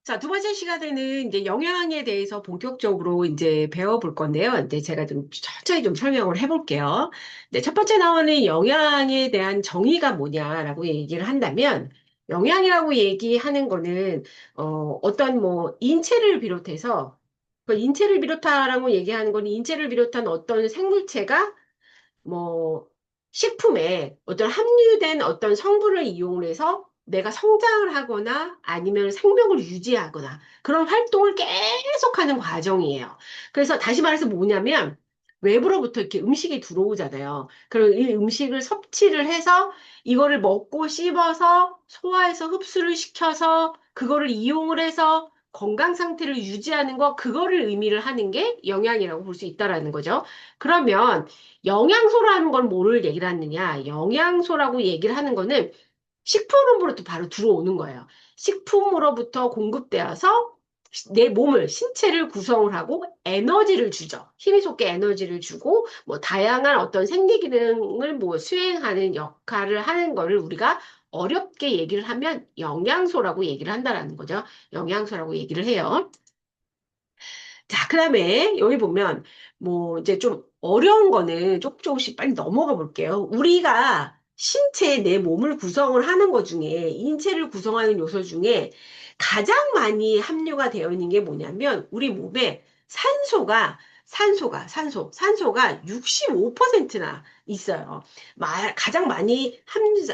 자, 두 번째 시간에는 이제 영양에 대해서 본격적으로 이제 배워볼 건데요. 이제 제가 좀 천천히 좀 설명을 해볼게요. 네, 첫 번째 나오는 영양에 대한 정의가 뭐냐라고 얘기를 한다면, 영양이라고 얘기하는 거는, 어떤 뭐, 인체를 비롯해서, 그 인체를 비롯하라고 얘기하는 건 인체를 비롯한 어떤 생물체가 뭐 식품에 어떤 함유된 어떤 성분을 이용해서 내가 성장을 하거나 아니면 생명을 유지하거나 그런 활동을 계속하는 과정이에요. 그래서 다시 말해서 뭐냐면 외부로부터 이렇게 음식이 들어오잖아요. 그럼 이 음식을 섭취를 해서 이거를 먹고 씹어서 소화해서 흡수를 시켜서 그거를 이용을 해서 건강 상태를 유지하는 거, 그거를 의미를 하는 게 영양이라고 볼 수 있다라는 거죠. 그러면 영양소라는 건 뭐를 얘기를 하느냐? 영양소라고 얘기를 하는 거는 식품으로부터 바로 들어오는 거예요. 식품으로부터 공급되어서 내 몸을, 신체를 구성을 하고 에너지를 주죠. 힘이 솟게 에너지를 주고, 뭐, 다양한 어떤 생리 기능을 뭐 수행하는 역할을 하는 거를 우리가 어렵게 얘기를 하면 영양소라고 얘기를 한다라는 거죠. 영양소라고 얘기를 해요. 자, 그 다음에 여기 보면 뭐 이제 좀 어려운 거는 조금 조금씩 빨리 넘어가 볼게요. 우리가 신체 내 몸을 구성을 하는 것 중에 인체를 구성하는 요소 중에 가장 많이 함유가 되어 있는 게 뭐냐면 우리 몸에 산소가 65%나 있어요. 가장 많이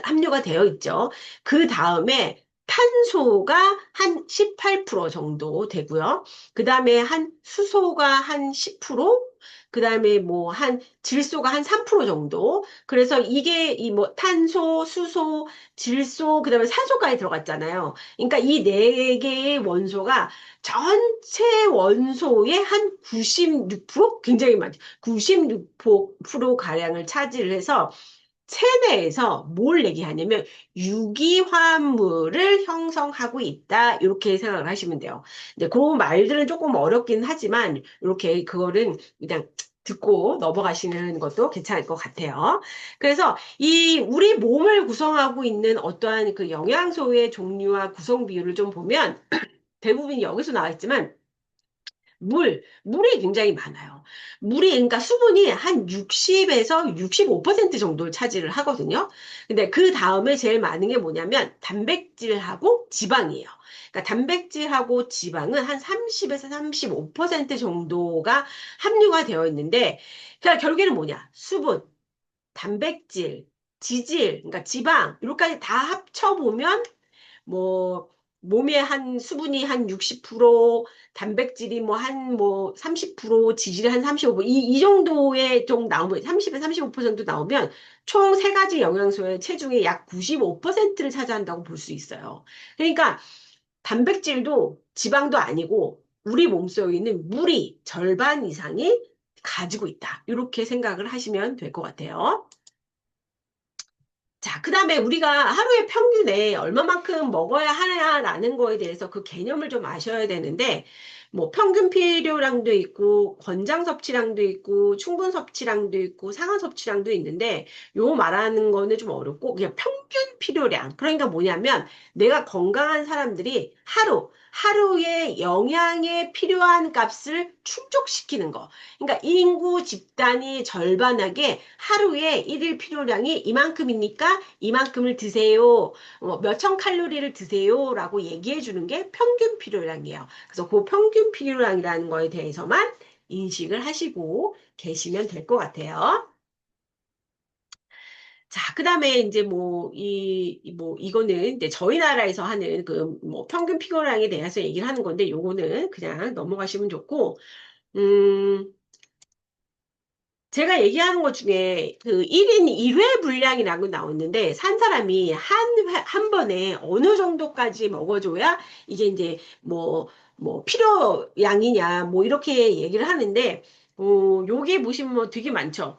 함유가 되어 있죠. 그 다음에 탄소가 한 18% 정도 되고요. 그 다음에 한 수소가 한 10%, 그 다음에 뭐 한 질소가 한 3% 정도. 그래서 이게 이 뭐 탄소, 수소, 질소, 그 다음에 산소까지 들어갔잖아요. 그러니까 이 네 개의 원소가 전체 원소의 한 96%? 굉장히 많죠. 96% 가량을 차지를 해서 체내에서 뭘 얘기하냐면 유기화합물을 형성하고 있다. 이렇게 생각을 하시면 돼요. 이제 그 말들은 조금 어렵긴 하지만 이렇게 그거는 그냥 듣고 넘어가시는 것도 괜찮을 것 같아요. 그래서 이 우리 몸을 구성하고 있는 어떠한 그 영양소의 종류와 구성 비율을 좀 보면 대부분 여기서 나와 있지만 물이 굉장히 많아요. 그러니까 수분이 한 60에서 65% 정도를 차지를 하거든요. 근데 그 다음에 제일 많은 게 뭐냐면 단백질하고 지방이에요. 그러니까 단백질하고 지방은 한 30에서 35% 정도가 함유가 되어 있는데, 그러니까 결국에는 뭐냐? 수분, 단백질, 그러니까 지방, 이렇게까지 다 합쳐보면 뭐 몸에 한 수분이 한 60%, 단백질이 뭐 한 뭐 30%, 지질이 한 35%, 이 정도의 좀 나오면 30에서 35% 나오면 총 세 가지 영양소의 체중의 약 95%를 차지한다고 볼 수 있어요. 그러니까 단백질도 지방도 아니고 우리 몸속에 있는 물이 절반 이상이 가지고 있다. 이렇게 생각을 하시면 될 것 같아요. 자, 그 다음에 우리가 하루에 평균에 얼마만큼 먹어야 하냐라는 거에 대해서 그 개념을 좀 아셔야 되는데, 뭐 평균 필요량도 있고, 권장 섭취량도 있고, 충분 섭취량도 있고, 상한 섭취량도 있는데, 요 말하는 거는 좀 어렵고, 그냥 평균 필요량. 그러니까 뭐냐면, 내가 건강한 사람들이 하루에 영양에 필요한 값을 충족시키는 거. 그러니까 인구 집단이 절반하게 하루에 일일 필요량이 이만큼이니까 이만큼을 드세요. 몇천 칼로리를 드세요라고 얘기해 주는 게 평균 필요량이에요. 그래서 그 평균 필요량이라는 거에 대해서만 인식을 하시고 계시면 될 것 같아요. 자, 그 다음에 이제 뭐, 이거는 이제 저희 나라에서 하는 그 뭐 평균 필요량에 대해서 얘기를 하는 건데, 요거는 그냥 넘어가시면 좋고, 음, 제가 얘기하는 것 중에 그 1인 1회 분량이라고 나오는데 산 사람이 한 번에 어느 정도까지 먹어줘야 이게 이제 뭐 필요량이냐 뭐 이렇게 얘기를 하는데 요게 보시면 뭐 되게 많죠.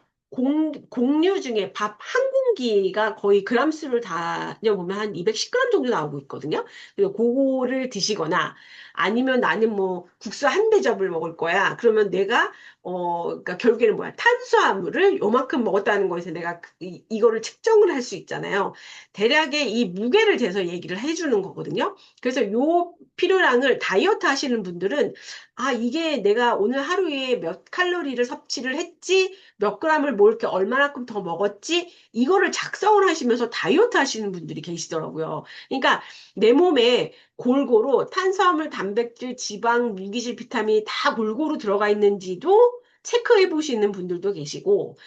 공유 중에 밥 한 탄산기가 거의 그람 수를 다 보면 한 210g 정도 나오고 있거든요. 그래서 그거를 드시거나 아니면 나는 뭐 국수 한 대접을 먹을 거야. 그러면 내가 그러니까 결국에는 뭐야? 탄수화물을 요만큼 먹었다는 거에서 내가 이거를 측정을 할 수 있잖아요. 대략의 이 무게를 재서 얘기를 해주는 거거든요. 그래서 요 필요량을 다이어트 하시는 분들은 아, 이게 내가 오늘 하루에 몇 칼로리를 섭취를 했지, 몇 g을 뭐 이렇게 얼마만큼 더 먹었지, 이거를 작성을 하시면서 다이어트 하시는 분들이 계시더라고요. 그러니까 내 몸에 골고루 탄수화물, 단백질, 지방, 무기질, 비타민이 다 골고루 들어가 있는지도 체크해 보시는 분들도 계시고,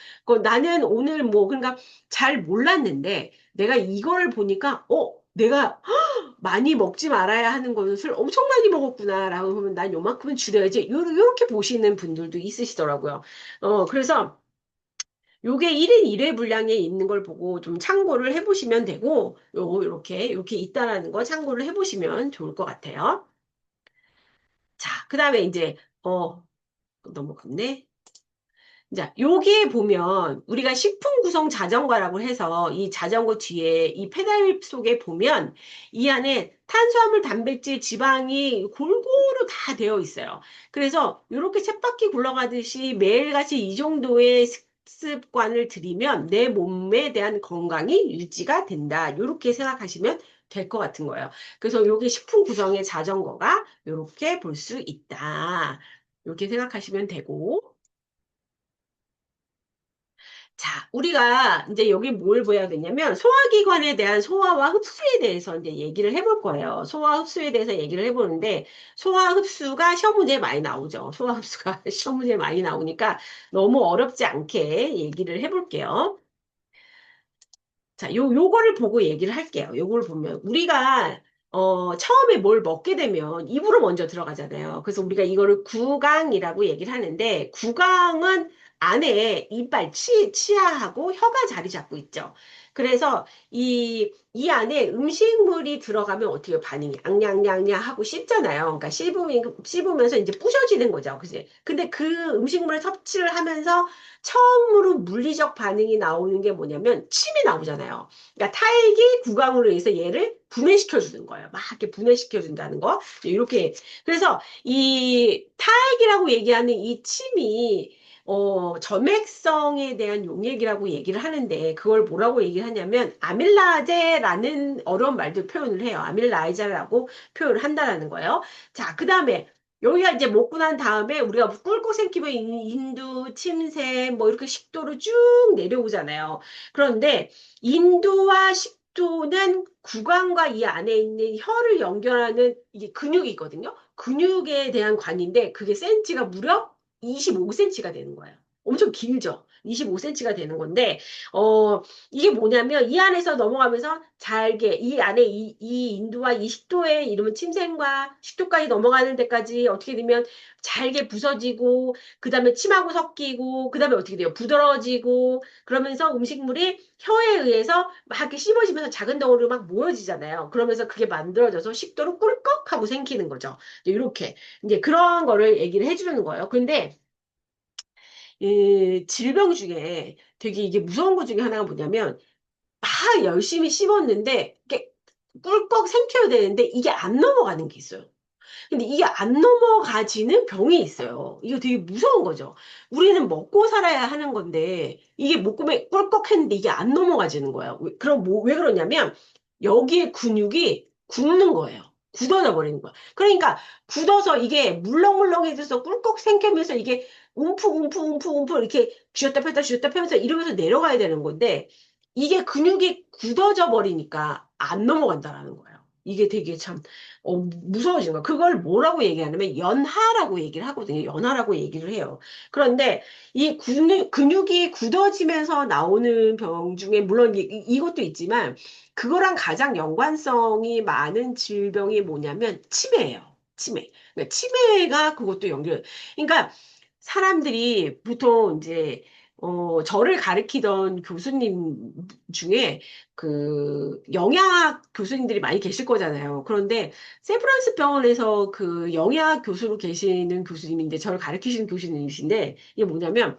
나는 오늘 뭐, 그러니까 잘 몰랐는데, 내가 이걸 보니까, 내가 많이 먹지 말아야 하는 것을 엄청 많이 먹었구나라고 하면 난 요만큼은 줄여야지. 요렇게 보시는 분들도 있으시더라고요. 그래서 요게 1인 1회 분량에 있는 걸 보고 좀 참고를 해보시면 되고, 요렇게 있다라는 거 참고를 해보시면 좋을 것 같아요. 자, 그 다음에 이제, 넘어갔네. 자, 여기에 보면 우리가 식품 구성 자전거라고 해서 이 자전거 뒤에 이 페달 속에 보면 이 안에 탄수화물, 단백질, 지방이 골고루 다 되어 있어요. 그래서 이렇게 쳇바퀴 굴러가듯이 매일같이 이 정도의 습관을 들이면 내 몸에 대한 건강이 유지가 된다. 이렇게 생각하시면 될 것 같은 거예요. 그래서 여기 식품 구성의 자전거가 이렇게 볼 수 있다. 이렇게 생각하시면 되고. 자, 우리가 이제 여기 뭘 보여야 되냐면 소화기관에 대한 소화와 흡수에 대해서 이제 얘기를 해볼 거예요. 소화 흡수에 대해서 얘기를 해보는데 소화 흡수가 시험 문제에 많이 나오죠. 소화 흡수가 시험 문제에 많이 나오니까 너무 어렵지 않게 얘기를 해볼게요. 자, 요거를 보고 얘기를 할게요. 요걸 보면 우리가 처음에 뭘 먹게 되면 입으로 먼저 들어가잖아요. 그래서 우리가 이거를 구강이라고 얘기를 하는데 구강은 안에 이빨, 치아하고 혀가 자리 잡고 있죠. 그래서 이 안에 음식물이 들어가면 어떻게 반응이 앙냥냥냥 하고 씹잖아요. 그러니까 씹으면서 이제 부셔지는 거죠. 그지? 근데 그 음식물을 섭취를 하면서 처음으로 물리적 반응이 나오는 게 뭐냐면 침이 나오잖아요. 그러니까 탈기 구강으로 해서 얘를 분해시켜 주는 거예요. 막 이렇게 분해시켜 준다는 거. 이렇게 그래서 이 탈기라고 얘기하는 이 침이 점액성에 대한 용액이라고 얘기를 하는데 그걸 뭐라고 얘기를 하냐면 아밀라제라는 어려운 말들 표현을 해요. 아밀라이자라고 표현을 한다라는 거예요. 자, 그다음에 여기가 이제 먹고 난 다음에 우리가 꿀꺽 생기면 인두, 침샘 뭐 이렇게 식도로 쭉 내려오잖아요. 그런데 인두와 식도는 구강과 이 안에 있는 혀를 연결하는 이게 근육이거든요. 근육에 대한 관인데 그게 센치가 무려 25cm가 되는 거예요. 엄청 길죠. 25cm가 되는 건데, 이게 뭐냐면, 이 안에서 넘어가면서 잘게, 이 안에 이 인두와 이 식도의 이름은 침샘과 식도까지 넘어가는 데까지 어떻게 되면 잘게 부서지고, 그 다음에 침하고 섞이고, 그 다음에 어떻게 돼요? 부드러워지고, 그러면서 음식물이 혀에 의해서 막 이렇게 씹어지면서 작은 덩어리로 막 모여지잖아요. 그러면서 그게 만들어져서 식도로 꿀꺽 하고 생기는 거죠. 이렇게. 이제 그런 거를 얘기를 해주는 거예요. 근데 이 질병 중에 되게 이게 무서운 것 중에 하나가 뭐냐면 다 열심히 씹었는데 이게 꿀꺽 생겨야 되는데 이게 안 넘어가는 게 있어요. 근데 이게 안 넘어가지는 병이 있어요. 이거 되게 무서운 거죠. 우리는 먹고 살아야 하는 건데 이게 목구멍에 꿀꺽 했는데 이게 안 넘어가지는 거예요. 그럼 왜 그러냐면 여기에 근육이 굳는 거예요. 굳어져 버리는 거야. 그러니까 굳어서 이게 물렁물렁해져서 꿀꺽 생기면서 이게 움푹 이렇게 쥐었다 펴면서 이러면서 내려가야 되는 건데 이게 근육이 굳어져 버리니까 안 넘어간다라는 거예요. 이게 되게 참 무서워진 거야. 그걸 뭐라고 얘기하냐면 연하라고 얘기를 하거든요. 연하라고 얘기를 해요. 그런데 이 근육이 굳어지면서 나오는 병 중에 물론 이것도 있지만 그거랑 가장 연관성이 많은 질병이 뭐냐면 치매예요. 치매. 그러니까 치매가 그것도 연결. 그러니까 사람들이 보통 이제 저를 가르치던 교수님 중에 그 영양학 교수님들이 많이 계실 거잖아요. 그런데 샌프란스 병원에서 그 영양학 교수로 계시는 교수님인데 저를 가르치시는 교수님이신데 이게 뭐냐면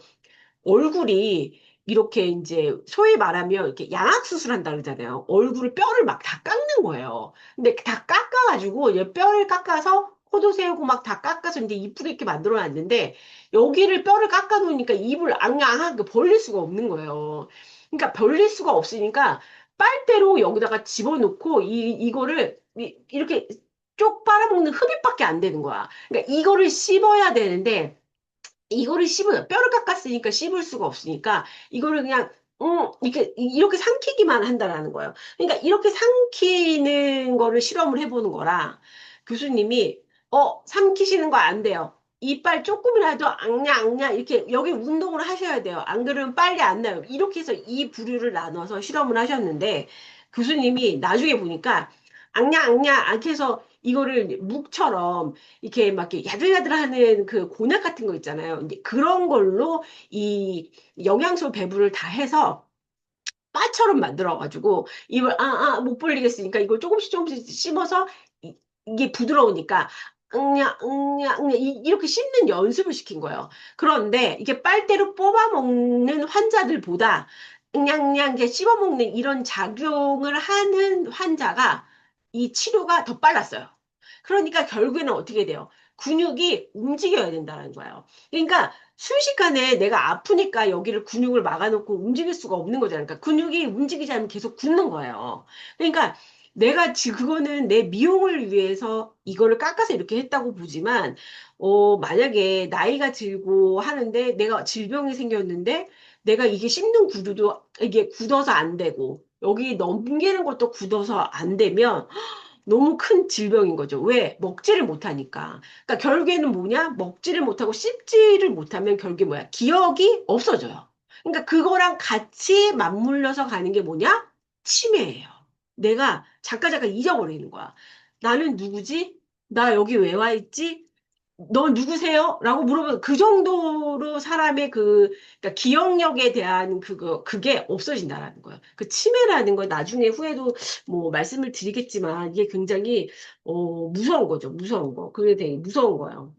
얼굴이 이렇게 이제 소위 말하면 이렇게 양악수술 한다 그러잖아요. 얼굴을 뼈를 막 다 깎는 거예요. 근데 다 깎아가지고 이제 뼈를 깎아서 코도 세우고 막 다 깎아서 이제 이쁘게 이렇게 만들어 놨는데 여기를 뼈를 깎아 놓으니까 입을 앙앙하게 벌릴 수가 없는 거예요. 그러니까 벌릴 수가 없으니까 빨대로 여기다가 집어넣고 이거를 이렇게 쪽 빨아먹는 흡입밖에 안 되는 거야. 그러니까 이거를 씹어야 되는데 이거를 씹어요. 뼈를 깎았으니까 씹을 수가 없으니까 이거를 그냥 이렇게 삼키기만 한다라는 거예요. 그러니까 이렇게 삼키는 거를 실험을 해보는 거라 교수님이 삼키시는 거 안 돼요. 이빨 조금이라도 앙냐 앙냐 이렇게 여기 운동을 하셔야 돼요. 안 그러면 빨리 안 나요. 이렇게 해서 이 부류를 나눠서 실험을 하셨는데 교수님이 나중에 보니까 앙냐 앙냐 않게 해서 이거를 묵처럼 이렇게 막 이렇게 야들야들하는 그 곤약 같은 거 있잖아요. 이제 그런 걸로 이 영양소 배분을 다 해서 바처럼 만들어가지고 이걸 못 벌리겠으니까 이걸 조금씩 조금씩 씹어서 이게 부드러우니까 응냐 응냐 응냐 이렇게 씹는 연습을 시킨 거예요. 그런데 이게 빨대로 뽑아 먹는 환자들보다 응냥냥 이렇게 씹어 먹는 이런 작용을 하는 환자가 이 치료가 더 빨랐어요. 그러니까 결국에는 어떻게 돼요? 근육이 움직여야 된다는 거예요. 그러니까 순식간에 내가 아프니까 여기를 근육을 막아놓고 움직일 수가 없는 거잖아요. 그러니까 근육이 움직이지 않으면 계속 굳는 거예요. 그러니까 내가 지금 그거는 내 미용을 위해서 이거를 깎아서 이렇게 했다고 보지만, 만약에 나이가 들고 하는데 내가 질병이 생겼는데 내가 이게 씹는 구조도 이게 굳어서 안 되고 여기 넘기는 것도 굳어서 안 되면 너무 큰 질병인 거죠. 왜? 먹지를 못하니까. 그러니까 결국에는 뭐냐? 먹지를 못하고 씹지를 못하면 결국에 뭐야? 기억이 없어져요. 그러니까 그거랑 같이 맞물려서 가는 게 뭐냐? 치매예요. 내가 잠깐 잊어버리는 거야. 나는 누구지? 나 여기 왜 와 있지? 너 누구세요? 라고 물어보면 그 정도로 사람의 그러니까 기억력에 대한 그게 없어진다라는 거예요. 그 치매라는 거 나중에 후에도 뭐 말씀을 드리겠지만 이게 굉장히, 무서운 거죠. 무서운 거. 그게 되게 무서운 거예요.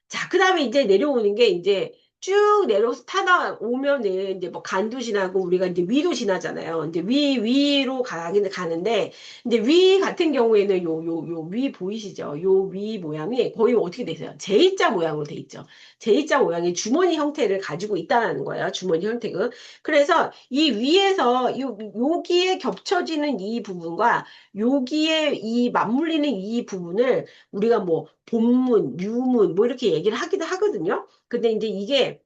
자, 그 다음에 이제 내려오는 게 이제 쭉 내려서 타다 오면은 이제 뭐 간도 지나고 우리가 이제 위도 지나잖아요. 이제 위로 가는데 이제 위 같은 경우에는 요 위 보이시죠? 요 위 모양이 거의 어떻게 되세요? J자 모양으로 돼 있죠. J자 모양의 주머니 형태를 가지고 있다는 거예요. 주머니 형태가. 그래서 이 위에서 여기에 겹쳐지는 이 부분과 여기에 이 맞물리는 이 부분을 우리가 뭐 본문, 유문 뭐 이렇게 얘기를 하기도 하거든요. 근데 이제 이게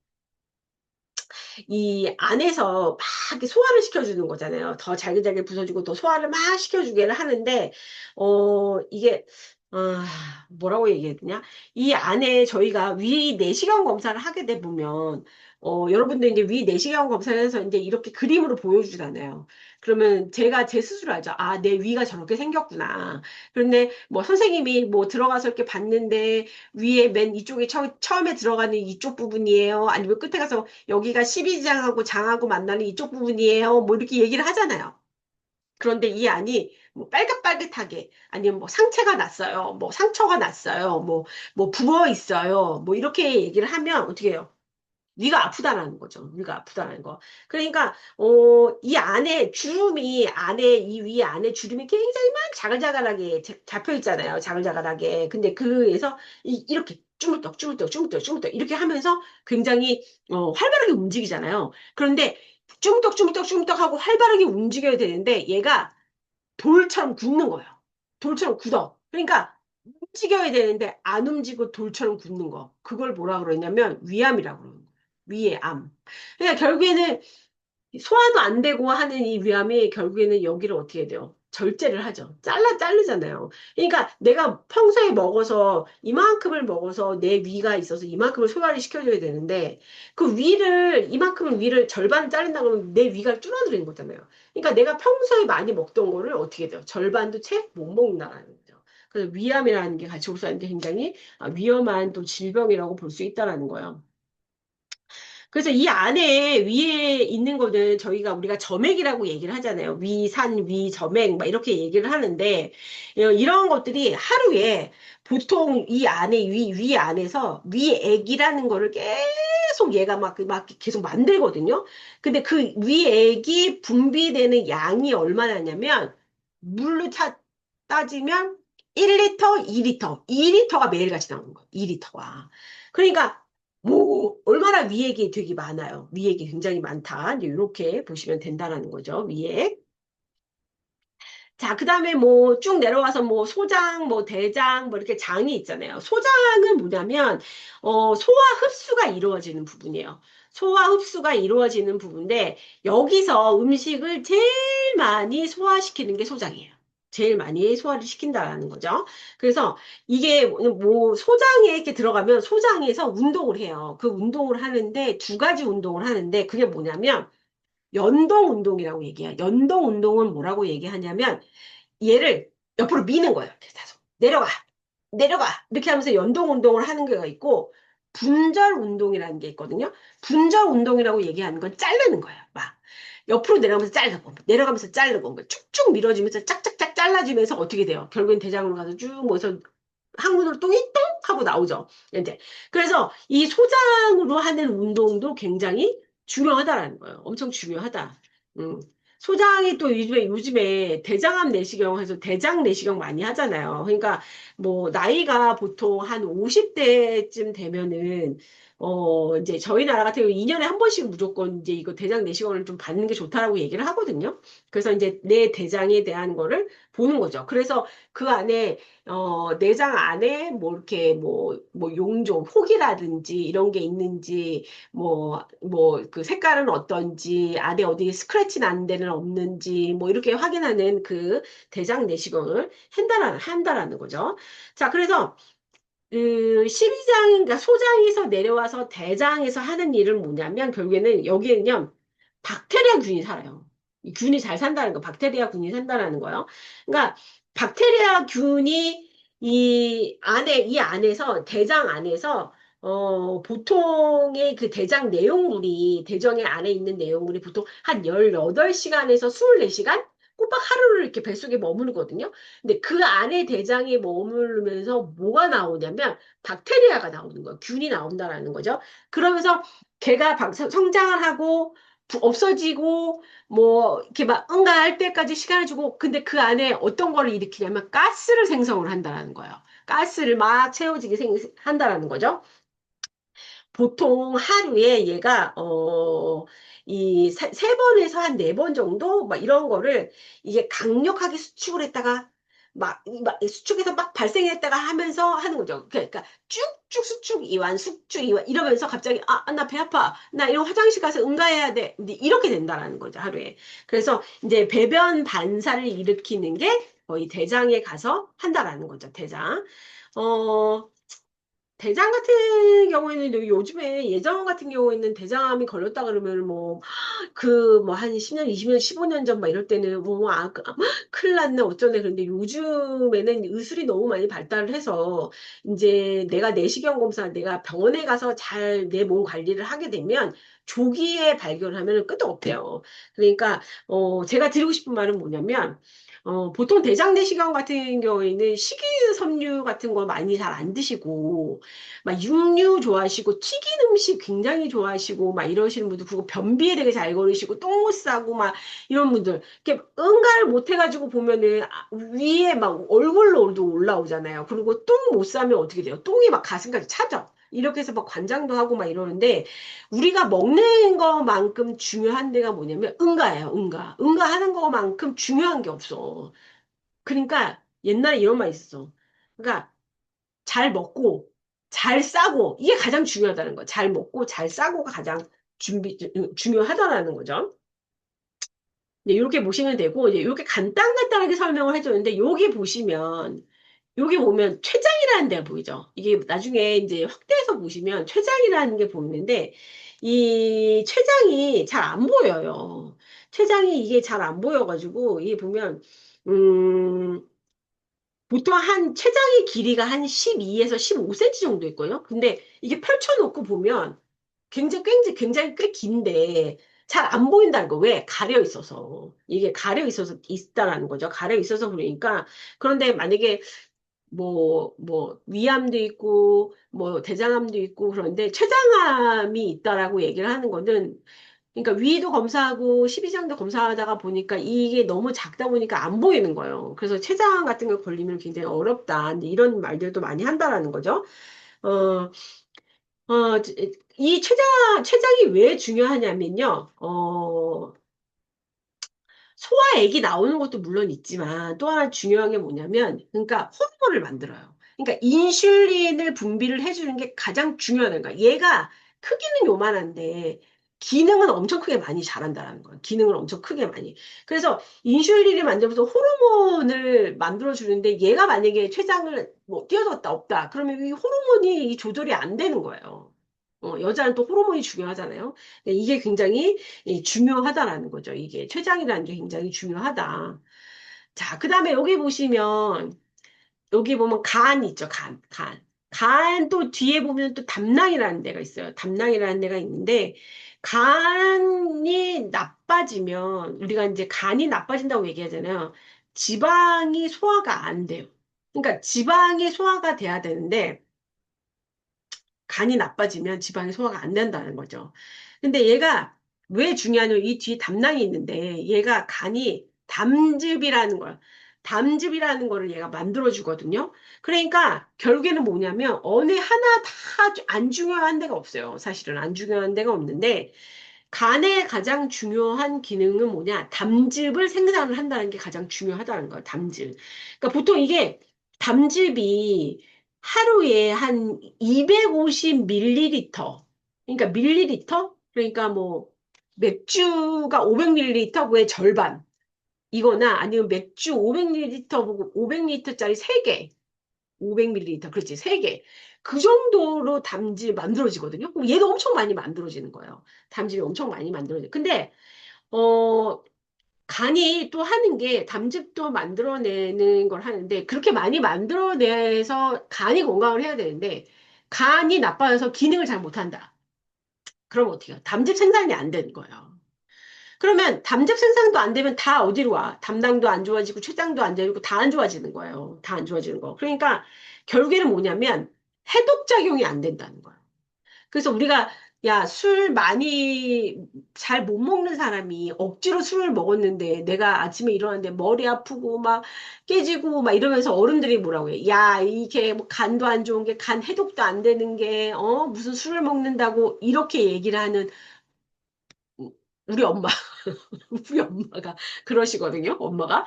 이 안에서 막 이렇게 소화를 시켜주는 거잖아요. 더 잘게 부서지고 더 소화를 막 시켜주기를 하는데 이게 뭐라고 얘기해야 되냐? 이 안에 저희가 위 내시경 검사를 하게 돼 보면 여러분들 이제 위 내시경 검사를 해서 이제 이렇게 그림으로 보여주잖아요. 그러면 제가 제 스스로 알죠. 아, 내 위가 저렇게 생겼구나. 그런데 뭐 선생님이 뭐 들어가서 이렇게 봤는데 위에 맨 이쪽에 처음에 들어가는 이쪽 부분이에요. 아니면 끝에 가서 여기가 십이지장하고 장하고 만나는 이쪽 부분이에요. 뭐 이렇게 얘기를 하잖아요. 그런데 이 안이 뭐 빨갛빨갛하게 아니면 뭐 상처가 났어요. 뭐 상처가 났어요. 뭐 부어 있어요. 뭐 이렇게 얘기를 하면 어떻게 해요? 위가 아프다라는 거죠. 위가 아프다라는 거. 그러니까 이 안에 주름이 안에 이 위 안에 주름이 굉장히 막 자글자글하게 잡혀 있잖아요. 자글자글하게. 근데 그에서 이렇게 쭈물떡 이렇게 하면서 굉장히 활발하게 움직이잖아요. 그런데 쭈물떡 하고 활발하게 움직여야 되는데 얘가 돌처럼 굳는 거예요. 돌처럼 굳어. 그러니까 움직여야 되는데 안 움직이고 돌처럼 굳는 거. 그걸 뭐라 그러냐면 위암이라고 그러는 거예요. 위의 암. 그러니까 결국에는 소화도 안 되고 하는 이 위암이 결국에는 여기를 어떻게 해야 돼요? 절제를 하죠. 자르잖아요. 그러니까 내가 평소에 먹어서 이만큼을 먹어서 내 위가 있어서 이만큼을 소화를 시켜줘야 되는데 그 이만큼을 위를 절반 자른다 그러면 내 위가 줄어드는 거잖아요. 그러니까 내가 평소에 많이 먹던 거를 어떻게 돼요? 절반도 채 못 먹는다는 거죠. 그래서 위암이라는 게 같이 흡수하는 게 굉장히 위험한 또 질병이라고 볼 수 있다라는 거예요. 그래서 이 안에 위에 있는 거는 우리가 점액이라고 얘기를 하잖아요. 위산, 위점액, 막 이렇게 얘기를 하는데, 이런 것들이 하루에 보통 이 안에, 위 안에서 위액이라는 거를 계속 얘가 막 계속 만들거든요. 근데 그 위액이 분비되는 양이 얼마나냐면, 물로 따지면 1리터, 2리터, 2리터가 매일같이 나오는 거예요. 2리터가. 그러니까 뭐 얼마나 위액이 되게 많아요. 위액이 굉장히 많다. 이제 이렇게 보시면 된다라는 거죠. 위액. 자, 그다음에 뭐 쭉 내려와서 뭐 소장, 뭐 대장, 뭐 이렇게 장이 있잖아요. 소장은 뭐냐면 소화 흡수가 이루어지는 부분이에요. 소화 흡수가 이루어지는 부분인데 여기서 음식을 제일 많이 소화시키는 게 소장이에요. 제일 많이 소화를 시킨다라는 거죠. 그래서 이게 뭐 소장에 이렇게 들어가면 소장에서 운동을 해요. 그 운동을 하는데 두 가지 운동을 하는데 그게 뭐냐면 연동 운동이라고 얘기해요. 연동 운동은 뭐라고 얘기하냐면 얘를 옆으로 미는 거예요. 계속 내려가, 내려가 이렇게 하면서 연동 운동을 하는 게가 있고 분절 운동이라는 게 있거든요. 분절 운동이라고 얘기하는 건 자르는 거예요. 막 옆으로 내려가면서 자르고 내려가면서 자르고 쭉쭉 밀어주면서 짝짝짝 잘라주면서 어떻게 돼요? 결국엔 대장으로 가서 쭉 모여서 항문으로 똥이 똥 하고 나오죠. 이제 그래서 이 소장으로 하는 운동도 굉장히 중요하다라는 거예요. 엄청 중요하다. 음. 소장이 또 요즘에 대장암 내시경 해서 대장 내시경 많이 하잖아요. 그러니까 뭐 나이가 보통 한 50대쯤 되면은 이제 저희 나라 같은 경우 2년에 한 번씩 무조건 이제 이거 대장 내시경을 좀 받는 게 좋다라고 얘기를 하거든요. 그래서 이제 내 대장에 대한 거를 보는 거죠. 그래서 그 안에 내장 안에 뭐 이렇게 뭐 용종, 혹이라든지 이런 게 있는지 그 색깔은 어떤지, 안에 어디 스크래치 난 데는 없는지, 뭐 이렇게 확인하는 그 대장 내시경을 한다라는 거죠. 자, 그래서, 12장, 그러니까 소장에서 내려와서 대장에서 하는 일은 뭐냐면, 결국에는 여기에는요, 박테리아 균이 살아요. 이 균이 잘 산다는 거, 박테리아 균이 산다는 거예요. 그러니까, 박테리아 균이 이 안에서, 대장 안에서 보통의 그 대장 내용물이, 대장의 안에 있는 내용물이 보통 한 18시간에서 24시간? 꼬박 하루를 이렇게 뱃속에 머무르거든요. 근데 그 안에 대장에 머무르면서 뭐가 나오냐면 박테리아가 나오는 거예요. 균이 나온다라는 거죠. 그러면서 걔가 성장을 하고 없어지고 뭐 이렇게 막 응가할 때까지 시간을 주고 근데 그 안에 어떤 거를 일으키냐면 가스를 생성을 한다라는 거예요. 가스를 막 채워지게 한다라는 거죠. 보통 하루에 얘가 이 세 번에서 한 네 번 정도 막 이런 거를 이게 강력하게 수축을 했다가 막 수축해서 막 발생했다가 하면서 하는 거죠. 그러니까 쭉쭉 수축 이완 수축 이완 이러면서 갑자기 나 배 아파 나 이런 화장실 가서 응가해야 돼. 근데 이렇게 된다라는 거죠 하루에. 그래서 이제 배변 반사를 일으키는 게 거의 대장에 가서 한다라는 거죠 대장. 어, 대장 같은 경우에는 요즘에 예전 같은 경우에는 대장암이 걸렸다 그러면 뭐 그 뭐 한 10년, 20년, 15년 전 막 이럴 때는 큰일 났네 어쩌네 그런데 요즘에는 의술이 너무 많이 발달을 해서 이제 내가 내시경 검사 내가 병원에 가서 잘 내 몸 관리를 하게 되면 조기에 발견하면 끄떡 없대요. 그러니까 제가 드리고 싶은 말은 뭐냐면 보통 대장 내시경 같은 경우에는 식이섬유 같은 거 많이 잘 안 드시고 막 육류 좋아하시고 튀긴 음식 굉장히 좋아하시고 막 이러시는 분들 그리고 변비에 되게 잘 걸으시고 똥 못 싸고 막 이런 분들 이렇게 응가를 못 해가지고 보면은 위에 막 얼굴로 올라오잖아요. 그리고 똥 못 싸면 어떻게 돼요? 똥이 막 가슴까지 차죠. 이렇게 해서 막 관장도 하고 막 이러는데 우리가 먹는 거만큼 중요한 데가 뭐냐면 응가예요. 응가. 응가하는 거만큼 중요한 게 없어. 그러니까 옛날에 이런 말 있었어. 그러니까 잘 먹고 잘 싸고 이게 가장 중요하다는 거. 잘 먹고 잘 싸고가 가장 중요하다라는 거죠. 네, 이렇게 보시면 되고 이제 이렇게 간단하게 설명을 해줬는데 여기 보시면 여기 보면 췌장이라는 데가 보이죠. 이게 나중에 이제 확대해서 보시면 췌장이라는 게 보이는데 이 췌장이 잘 안 보여요. 췌장이 이게 잘 안 보여가지고 이게 보면 음 보통 한 췌장의 길이가 한 12에서 15cm 정도 있거든요. 근데 이게 펼쳐놓고 보면 굉장히 꽤 긴데 잘 안 보인다는 거. 왜? 가려 있어서. 이게 가려 있어서 있다라는 거죠. 가려 있어서 그러니까. 그런데 만약에 위암도 있고, 대장암도 있고, 그런데 췌장암이 있다라고 얘기를 하는 거는, 그러니까 위도 검사하고 십이장도 검사하다가 보니까 이게 너무 작다 보니까 안 보이는 거예요. 그래서 췌장암 같은 거 걸리면 굉장히 어렵다. 근데 이런 말들도 많이 한다라는 거죠. 어, 어, 이 췌장이 왜 중요하냐면요. 소화액이 나오는 것도 물론 있지만 또 하나 중요한 게 뭐냐면 그러니까 호르몬을 만들어요. 그러니까 인슐린을 분비를 해주는 게 가장 중요하다는 거야. 얘가 크기는 요만한데 기능은 엄청 크게 많이 잘한다는 거야. 기능을 엄청 크게 많이. 그래서 인슐린을 만들면서 호르몬을 만들어주는데 얘가 만약에 췌장을 띄어줬다 없다 그러면 이 호르몬이 이 조절이 안 되는 거예요. 여자는 또 호르몬이 중요하잖아요. 이게 굉장히 중요하다라는 거죠. 이게 췌장이라는 게 굉장히 중요하다. 자, 그 다음에 여기 보면 간 있죠, 간. 간 또 뒤에 보면 또 담낭이라는 데가 있어요. 담낭이라는 데가 있는데, 간이 나빠지면, 우리가 이제 간이 나빠진다고 얘기하잖아요. 지방이 소화가 안 돼요. 그러니까 지방이 소화가 돼야 되는데, 간이 나빠지면 지방이 소화가 안 된다는 거죠. 근데 얘가 왜 중요하냐면 이 뒤에 담낭이 있는데 얘가 간이 담즙이라는 걸 담즙이라는 거를 얘가 만들어 주거든요. 그러니까 결국에는 뭐냐면 어느 하나 다 안 중요한 데가 없어요. 사실은 안 중요한 데가 없는데 간의 가장 중요한 기능은 뭐냐? 담즙을 생산을 한다는 게 가장 중요하다는 거예요. 담즙. 그러니까 보통 이게 담즙이 하루에 한 250ml. 그러니까 밀리리터? 그러니까 맥주가 500ml의 절반. 이거나 아니면 맥주 500ml 보고 500리터짜리 3개. 500ml. 그렇지. 3개. 그 정도로 담즙이 만들어지거든요. 그럼 얘도 엄청 많이 만들어지는 거예요. 담즙이 엄청 많이 만들어져요. 근데, 어, 간이 또 하는 게 담즙도 만들어내는 걸 하는데 그렇게 많이 만들어내서 간이 건강을 해야 되는데 간이 나빠져서 기능을 잘 못한다. 그럼 어떻게 해요? 담즙 생산이 안 되는 거예요. 그러면 담즙 생산도 안 되면 다 어디로 와? 담당도 안 좋아지고 췌장도 안 좋아지고 다 안 좋아지는 거예요. 다 안 좋아지는 거. 그러니까 결국에는 뭐냐면 해독작용이 안 된다는 거예요. 그래서 우리가 야, 술 많이 잘 못 먹는 사람이 억지로 술을 먹었는데 내가 아침에 일어났는데 머리 아프고 막 깨지고 막 이러면서 어른들이 뭐라고 해. 야, 이게 뭐 간도 안 좋은 게 간 해독도 안 되는 게 무슨 술을 먹는다고 이렇게 얘기를 하는 우리 엄마. 우리 엄마가 그러시거든요. 엄마가.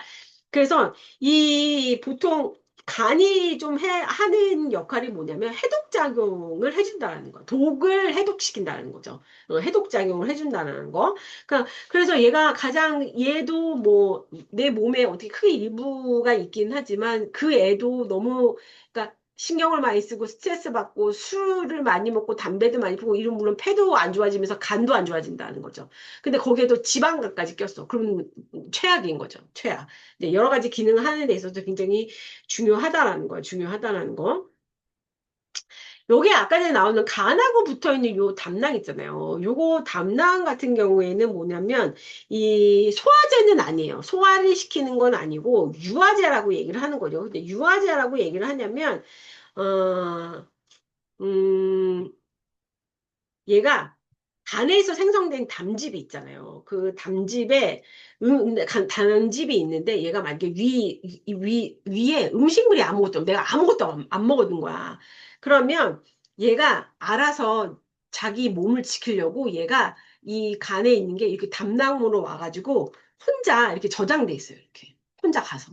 그래서 이 보통 간이 좀 하는 역할이 뭐냐면 해독작용을 해준다는 거. 독을 해독시킨다는 거죠. 해독작용을 해준다는 거. 그래서 얘가 얘도 내 몸에 어떻게 크게 일부가 있긴 하지만 그 애도 너무, 그러니까 신경을 많이 쓰고 스트레스 받고 술을 많이 먹고 담배도 많이 피우고 이런 물론 폐도 안 좋아지면서 간도 안 좋아진다는 거죠. 근데 거기에도 지방간까지 꼈어. 그럼 최악인 거죠. 최악. 이제 여러 가지 기능을 하는 데 있어서 굉장히 중요하다라는 거예요. 중요하다라는 거. 요게 아까 전에 나오는 간하고 붙어 있는 요 담낭 있잖아요. 요거 담낭 같은 경우에는 뭐냐면 이 소화제는 아니에요. 소화를 시키는 건 아니고 유화제라고 얘기를 하는 거죠. 근데 유화제라고 얘기를 하냐면 어, 음, 얘가 간에서 생성된 담즙이 있잖아요. 그 담즙에 담즙이 있는데 얘가 만약에 위에 음식물이 아무것도 내가 아무것도 안 먹었는 거야. 그러면 얘가 알아서 자기 몸을 지키려고 얘가 이 간에 있는 게 이렇게 담낭으로 와가지고 혼자 이렇게 저장돼 있어요. 이렇게 혼자 가서.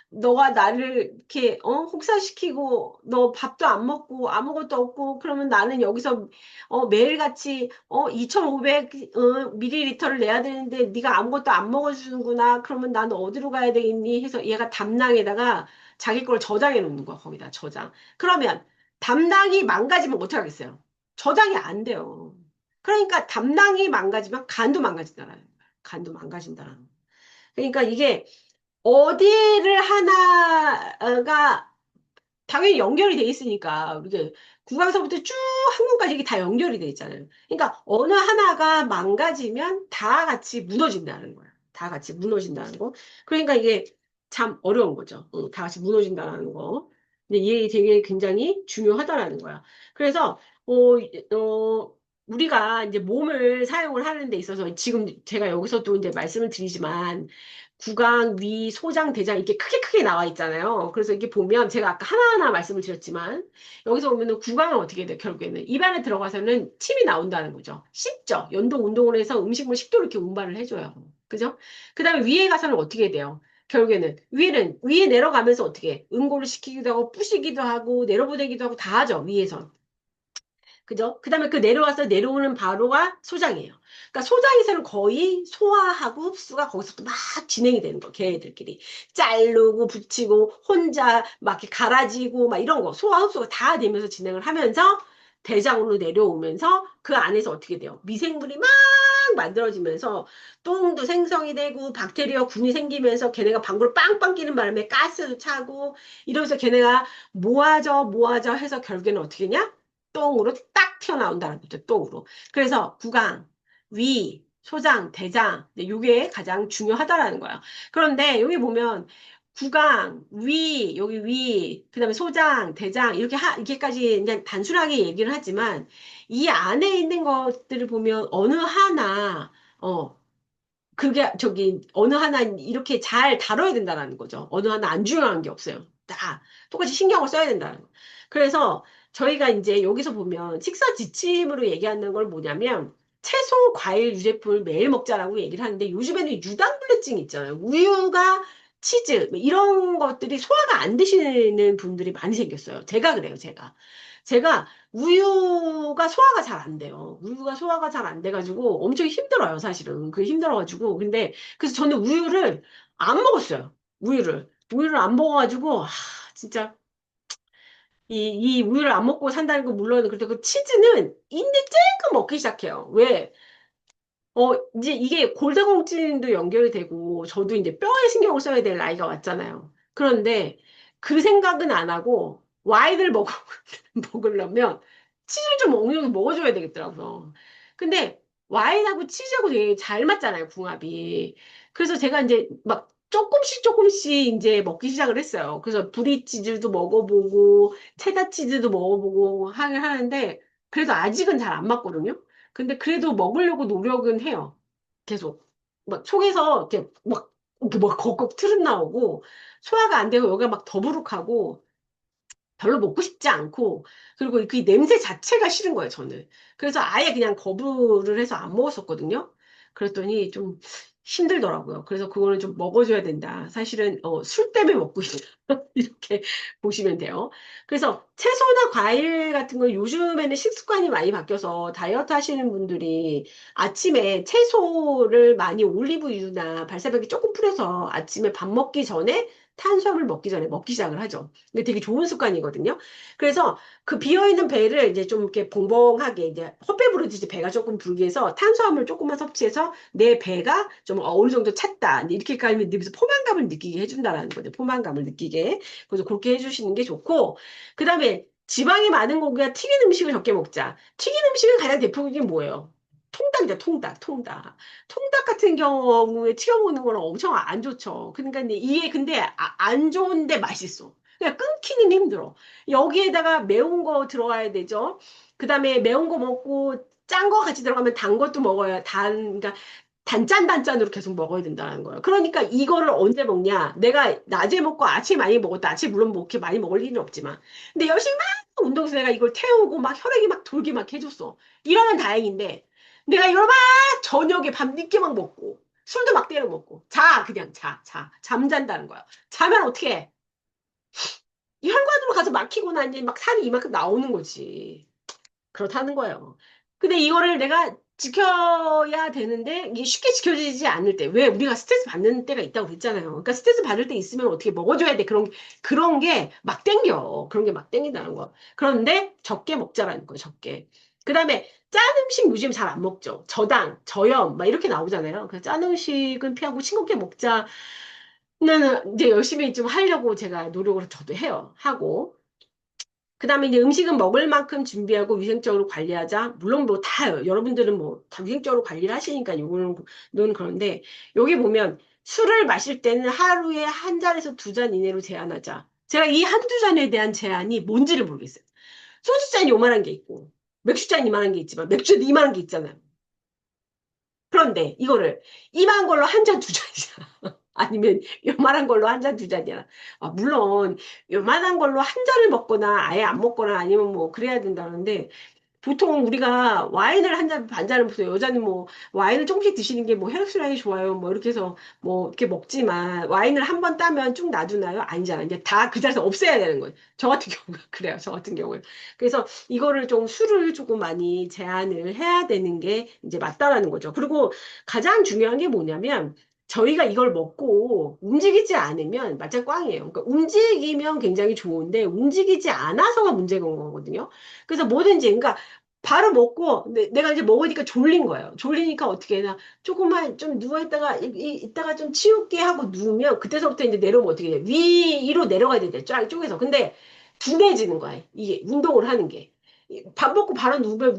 너가 나를 이렇게 혹사시키고 너 밥도 안 먹고 아무것도 없고 그러면 나는 여기서 매일같이 2,500 밀리리터를 내야 되는데 네가 아무것도 안 먹어주는구나. 그러면 나는 어디로 가야 되겠니? 해서 얘가 담낭에다가 자기 걸 저장해 놓는 거야. 거기다 저장. 그러면 담낭이 망가지면 어떻게 하겠어요? 저장이 안 돼요. 그러니까 담낭이 망가지면 간도 망가진다는 거야. 간도 망가진다는 거야. 그러니까 이게 어디를 하나가 당연히 연결이 돼 있으니까 이게 구강서부터 쭉 항문까지 이게 다 연결이 돼 있잖아요. 그러니까 어느 하나가 망가지면 다 같이 무너진다는 거야. 다 같이 무너진다는 거. 그러니까 이게 참 어려운 거죠. 응, 다 같이 무너진다는 거. 근데 이게 되게 굉장히 중요하다라는 거야. 그래서 우리가 이제 몸을 사용을 하는 데 있어서 지금 제가 여기서도 이제 말씀을 드리지만 구강, 위, 소장, 대장 이렇게 크게 크게 나와 있잖아요. 그래서 이게 보면 제가 아까 하나하나 말씀을 드렸지만 여기서 보면은 구강은 어떻게 돼요? 결국에는 입안에 들어가서는 침이 나온다는 거죠. 씹죠. 연동 운동을 해서 음식물 식도를 이렇게 운반을 해줘요. 그죠? 그다음에 위에 가서는 어떻게 돼요? 결국에는 위에 내려가면서 어떻게 응고를 시키기도 하고 부시기도 하고 내려보내기도 하고 다 하죠. 위에서. 그죠? 그 다음에 그 내려와서 내려오는 바로가 소장이에요. 그러니까 소장에서는 거의 소화하고 흡수가 거기서 또 막 진행이 되는 거, 걔네들끼리. 자르고 붙이고 혼자 막 이렇게 갈아지고 막 이런 거, 소화 흡수가 다 되면서 진행을 하면서 대장으로 내려오면서 그 안에서 어떻게 돼요? 미생물이 막 만들어지면서 똥도 생성이 되고 박테리아 군이 생기면서 걔네가 방구를 빵빵 끼는 바람에 가스도 차고 이러면서 걔네가 모아져 해서 결국에는 어떻게 되냐? 똥으로 딱 튀어나온다는 거죠. 똥으로. 그래서 구강, 위, 소장, 대장, 이게 가장 중요하다라는 거예요. 그런데 여기 보면 구강, 위, 여기 위, 그다음에 소장, 대장 이렇게까지 그냥 단순하게 얘기를 하지만 이 안에 있는 것들을 보면 어느 하나 그게 저기 어느 하나 이렇게 잘 다뤄야 된다는 거죠. 어느 하나 안 중요한 게 없어요. 다 똑같이 신경을 써야 된다는 거. 그래서 저희가 이제 여기서 보면 식사 지침으로 얘기하는 걸 뭐냐면 채소, 과일, 유제품을 매일 먹자라고 얘기를 하는데 요즘에는 유당불내증 있잖아요. 우유가 치즈 뭐 이런 것들이 소화가 안 되시는 분들이 많이 생겼어요. 제가 그래요, 제가. 제가 우유가 소화가 잘 안 돼요. 우유가 소화가 잘 안 돼가지고 엄청 힘들어요, 사실은. 그 힘들어가지고. 근데, 그래서 저는 우유를 안 먹었어요. 우유를 안 먹어가지고, 진짜, 이 우유를 안 먹고 산다는 건 물론, 그래도 그 치즈는 인제 찔끔 먹기 시작해요. 왜? 이제 이게 골다공증도 연결이 되고, 저도 이제 뼈에 신경을 써야 될 나이가 왔잖아요. 그런데 그 생각은 안 하고, 와인을 먹으려면 치즈를 좀 어느 정도 먹어줘야 되겠더라고요. 근데 와인하고 치즈하고 되게 잘 맞잖아요, 궁합이. 그래서 제가 이제 막 조금씩 이제 먹기 시작을 했어요. 그래서 브리치즈도 먹어보고, 체다 치즈도 먹어보고 하긴 하는데, 그래도 아직은 잘 안 맞거든요. 근데 그래도 먹으려고 노력은 해요. 계속. 막 속에서 이렇게 막 걱걱 트름 나오고, 소화가 안 되고 여기가 막 더부룩하고, 별로 먹고 싶지 않고, 그리고 그 냄새 자체가 싫은 거예요, 저는. 그래서 아예 그냥 거부를 해서 안 먹었었거든요. 그랬더니 좀 힘들더라고요. 그래서 그거는 좀 먹어줘야 된다. 사실은, 술 때문에 먹고 있다. 이렇게 보시면 돼요. 그래서 채소나 과일 같은 거 요즘에는 식습관이 많이 바뀌어서 다이어트 하시는 분들이 아침에 채소를 많이 올리브유나 발사믹이 조금 뿌려서 아침에 밥 먹기 전에 탄수화물 먹기 전에 먹기 시작을 하죠. 근데 되게 좋은 습관이거든요. 그래서 그 비어있는 배를 이제 좀 이렇게 봉봉하게 이제 헛배 부르듯이 배가 조금 부르게 해서 탄수화물 조금만 섭취해서 내 배가 좀 어느 정도 찼다. 이제 이렇게까지 느끼면서 포만감을 느끼게 해준다라는 거죠. 포만감을 느끼게. 그래서 그렇게 해주시는 게 좋고, 그 다음에 지방이 많은 고기가 튀긴 음식을 적게 먹자. 튀긴 음식은 가장 대표적인 뭐예요? 통닭이죠, 통닭. 통닭 같은 경우에 튀겨 먹는 거는 엄청 안 좋죠. 그러니까 이게 근데 안 좋은데 맛있어. 그냥 끊기는 힘들어. 여기에다가 매운 거 들어가야 되죠. 그 다음에 매운 거 먹고 짠 거 같이 들어가면 단 것도 먹어야 그러니까 단짠으로 계속 먹어야 된다는 거예요. 그러니까 이거를 언제 먹냐? 내가 낮에 먹고 아침에 많이 먹었다. 아침에 물론 뭐 이렇게 많이 먹을 일은 없지만. 근데 열심히 막 운동해서 내가 이걸 태우고 막 혈액이 막 돌게 막 해줬어. 이러면 다행인데 내가 이걸 막 저녁에 밤 늦게 막 먹고 술도 막 때려 먹고 그냥 잠잔다는 거야. 자면 어떻게 해? 이 혈관으로 가서 막히고 나니 막 살이 이만큼 나오는 거지. 그렇다는 거예요. 근데 이거를 내가 지켜야 되는데 이게 쉽게 지켜지지 않을 때, 왜 우리가 스트레스 받는 때가 있다고 그랬잖아요. 그러니까 스트레스 받을 때 있으면 어떻게 먹어줘야 돼. 그런 게 막 땡겨. 그런 게 막 땡긴다는 거. 그런데 적게 먹자라는 거예요, 적게. 그 다음에 짠 음식 요즘 잘 안 먹죠. 저당, 저염, 막 이렇게 나오잖아요. 그래서 짠 음식은 피하고 싱겁게 먹자. 는 이제 열심히 좀 하려고 제가 노력을 저도 해요. 하고. 그다음에 이제 음식은 먹을 만큼 준비하고 위생적으로 관리하자. 물론 뭐 다 여러분들은 뭐 다 위생적으로 관리를 하시니까 요거는 그런데 여기 보면 술을 마실 때는 하루에 한 잔에서 두 잔 이내로 제한하자. 제가 이 한두 잔에 대한 제한이 뭔지를 모르겠어요. 소주잔이 요만한 게 있고 맥주잔이 이만한 게 있지만 맥주도 이만한 게 있잖아요. 그런데 이거를 이만한 걸로 한 잔 두 잔이잖아. 아니면 요만한 걸로 한 잔 두 잔이야. 아, 물론 요만한 걸로 한 잔을 먹거나 아예 안 먹거나 아니면 뭐 그래야 된다는데 보통 우리가 와인을 한 잔, 반 잔을 보세요. 여자는 뭐 와인을 조금씩 드시는 게 뭐 혈액순환이 좋아요. 뭐 이렇게 해서 뭐 이렇게 먹지만 와인을 한 번 따면 쭉 놔두나요? 아니잖아요. 이제 다 그 자리에서 없애야 되는 거예요. 저 같은 경우가 그래요. 저 같은 경우는. 그래서 이거를 좀 술을 조금 많이 제한을 해야 되는 게 이제 맞다라는 거죠. 그리고 가장 중요한 게 뭐냐면 저희가 이걸 먹고 움직이지 않으면 맞짱 꽝이에요. 그러니까 움직이면 굉장히 좋은데 움직이지 않아서가 문제가 온 거거든요. 그래서 뭐든지 그러니까 바로 먹고 내가 이제 먹으니까 졸린 거예요. 졸리니까 어떻게 해나 조금만 좀 누워있다가 이따가 좀 치울게 하고 누우면 그때서부터 이제 내려오면 어떻게 돼? 위로 내려가야 되죠. 쫙 쪼개서. 근데 둔해지는 거예요. 이게 운동을 하는 게. 밥 먹고 바로 누우면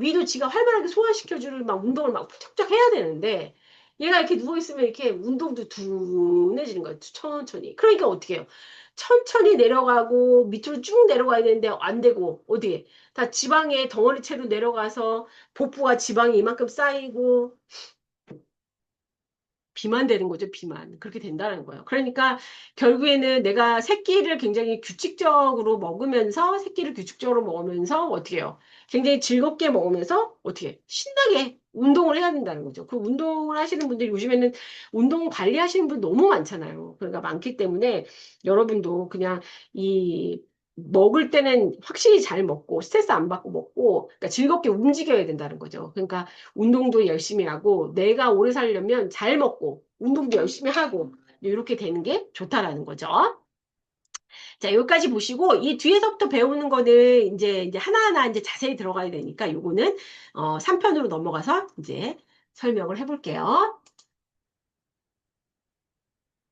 위도 지가 활발하게 소화시켜주는 막 운동을 막 척척 해야 되는데 얘가 이렇게 누워있으면 이렇게 운동도 둔해지는 거예요. 천천히. 그러니까 어떻게 해요? 천천히 내려가고 밑으로 쭉 내려가야 되는데 안 되고 어디에? 다 지방에 덩어리채로 내려가서 복부가 지방이 이만큼 쌓이고 비만 되는 거죠, 비만. 그렇게 된다는 거예요. 그러니까 결국에는 내가 새끼를 굉장히 규칙적으로 먹으면서, 새끼를 규칙적으로 먹으면서 어떻게 해요? 굉장히 즐겁게 먹으면서 어떻게 신나게 운동을 해야 된다는 거죠. 그 운동을 하시는 분들이 요즘에는 운동 관리하시는 분 너무 많잖아요. 그러니까 많기 때문에 여러분도 그냥 이 먹을 때는 확실히 잘 먹고 스트레스 안 받고 먹고 그러니까 즐겁게 움직여야 된다는 거죠. 그러니까 운동도 열심히 하고 내가 오래 살려면 잘 먹고 운동도 열심히 하고 이렇게 되는 게 좋다라는 거죠. 자, 여기까지 보시고 이 뒤에서부터 배우는 거는 이제 하나하나 이제 자세히 들어가야 되니까 요거는 3편으로 넘어가서 이제 설명을 해볼게요.